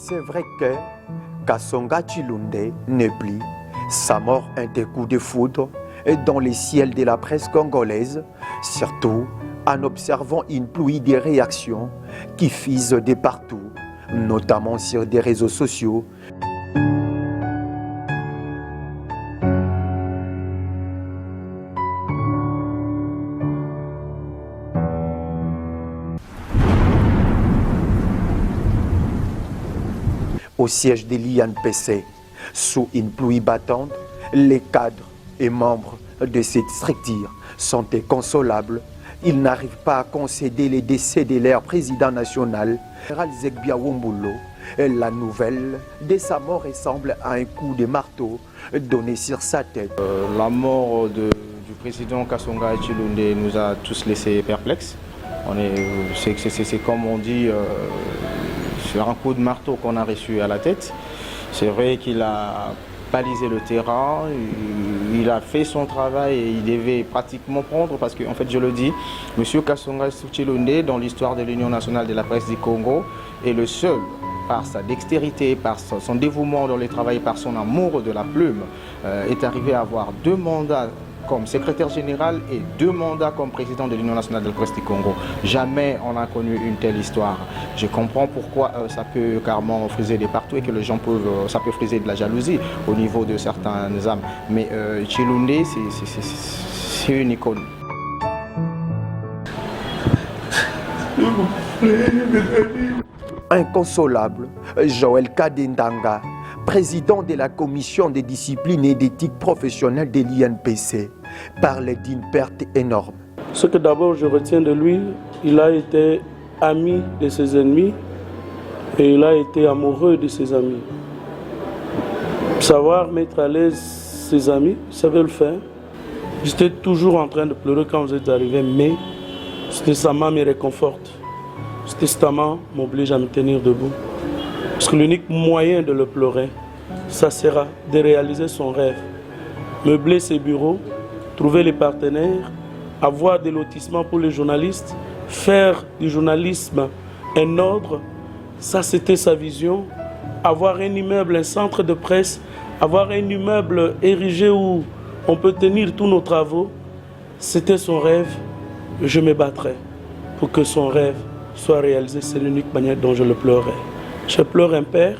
C'est vrai que Kasonga Tshilonde n'est plus. Sa mort un des coups de foudre dans les ciels de la presse congolaise, surtout en observant une pluie de réactions qui fusent de partout, notamment sur des réseaux sociaux. Au siège de l'INPC, sous une pluie battante, les cadres et membres de cette structure sont inconsolables. Ils n'arrivent pas à concéder les décès de leur président national, Général Zegbia Wombulo. La nouvelle de sa mort ressemble à un coup de marteau donné sur sa tête. La mort du président Kasonga Tshilonde nous a tous laissés perplexes. C'est comme on dit, sur un coup de marteau qu'on a reçu à la tête. C'est vrai qu'il a balisé le terrain, il a fait son travail et il devait pratiquement prendre, parce qu'en fait je le dis, M. Kasonga Tshilonde, dans l'histoire de l'Union nationale de la presse du Congo, est le seul, par sa dextérité, par son dévouement dans le travail, par son amour de la plume, est arrivé à avoir 2 mandats comme secrétaire général et 2 mandats comme président de l'Union nationale de la presse du Congo. Jamais on a connu une telle histoire. Je comprends pourquoi ça peut carrément friser de partout et que les gens peuvent, ça peut friser de la jalousie au niveau de certaines âmes. Mais Tshilonde, c'est une icône. Inconsolable, Joël Kadendanga, président de la commission de discipline et d'éthique professionnelle de l'INPC, parlait d'une perte énorme. Ce que d'abord je retiens de lui, il a été ami de ses ennemis et il a été amoureux de ses amis. Savoir mettre à l'aise ses amis, il savait le faire. J'étais toujours en train de pleurer quand vous êtes arrivés, mais ce testament me réconforte. Ce testament m'oblige à me tenir debout. Parce que l'unique moyen de le pleurer, ça sera de réaliser son rêve. Meubler ses bureaux, trouver les partenaires, avoir des lotissements pour les journalistes, faire du journalisme un ordre, ça c'était sa vision. Avoir un immeuble, un centre de presse, avoir un immeuble érigé où on peut tenir tous nos travaux, c'était son rêve. Je me battrai pour que son rêve soit réalisé. C'est l'unique manière dont je le pleurerai. Je pleure un père,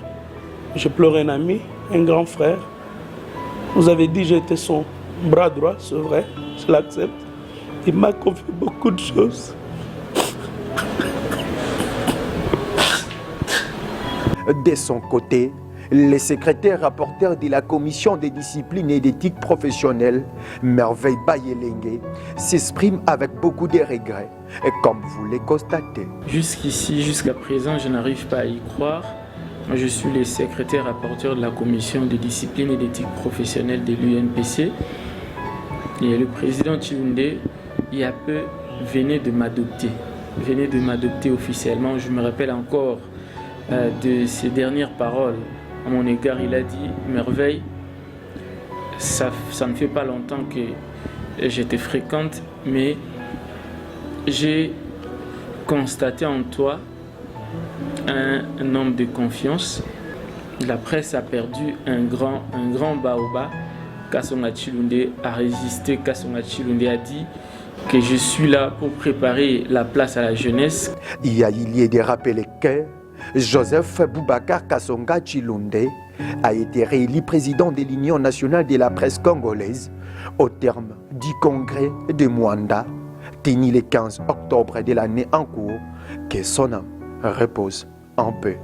je pleure un ami, un grand frère. Vous avez dit que j'étais son bras droit, c'est vrai, je l'accepte. Il m'a confié beaucoup de choses. De son côté, le secrétaire rapporteur de la commission de discipline et d'éthique professionnelle, Merveille Bayelengue, s'exprime avec beaucoup de regrets, comme vous le constatez. Jusqu'ici, jusqu'à présent, je n'arrive pas à y croire. Moi, je suis le secrétaire rapporteur de la commission de discipline et d'éthique professionnelle de l'UNPC. Et le président Tshilonde, il y a peu, venait de m'adopter officiellement. Je me rappelle encore de ses dernières paroles. À mon égard, il a dit « Merveille, ça ne fait pas longtemps que je te fréquente, mais j'ai constaté en toi un homme de confiance. La presse a perdu un grand baobab. Kasonga Tshilonde a résisté. Kasonga Tshilonde a dit que je suis là pour préparer la place à la jeunesse. Il y a lieu de rappeler que Joseph Boubacar Kasonga Tshilonde a été réélu président de l'Union nationale de la presse congolaise au terme du congrès de Mwanda, tenu le 15 octobre de l'année en cours. Que son âme repose en paix.